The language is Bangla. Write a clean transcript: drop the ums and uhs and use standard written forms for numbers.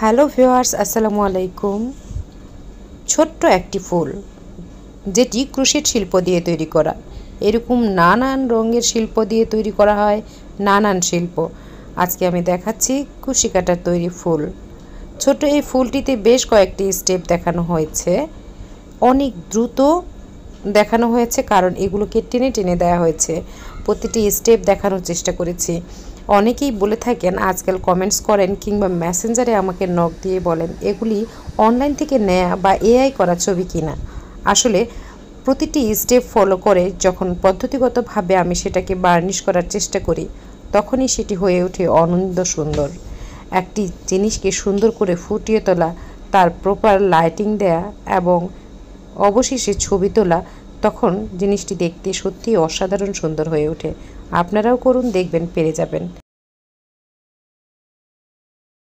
হ্যালো ভিউয়ার্স, আসসালামু আলাইকুম। ছোট্ট একটি ফুল যেটি ক্রোশেট শিল্প দিয়ে তৈরি করা। এরকম নানান রঙের শিল্প দিয়ে তৈরি করা হয় নানান শিল্প। আজকে আমি দেখাচ্ছি কুশি কাটার তৈরি ফুল। ছোট এই ফুলটিতে বেশ কয়েকটি স্টেপ দেখানো হয়েছে। অনেক দ্রুত দেখানো হয়েছে কারণ এগুলোকে টেনে টেনে দেওয়া হয়েছে। প্রতিটি স্টেপ দেখানোর চেষ্টা করেছি। অনেকেই বলে থাকেন, আজকাল কমেন্টস করেন কিংবা মেসেঞ্জারে আমাকে নক দিয়ে বলেন এগুলি অনলাইন থেকে নেয়া বা এআই করা ছবি কিনা। আসলে প্রতিটি স্টেপ ফলো করে যখন পদ্ধতিগতভাবে আমি সেটাকে বার্নিশ করার চেষ্টা করি তখনই সেটি হয়ে ওঠে অনন্ত সুন্দর। একটি জিনিসকে সুন্দর করে ফুটিয়ে তোলা, তার প্রপার লাইটিং দেয়া এবং অবশেষে ছবি তোলা, তখন জিনিসটি দেখতে সত্যিই অসাধারণ সুন্দর হয়ে ওঠে। আপনারাও করুন, দেখবেন পেরে যাবেন।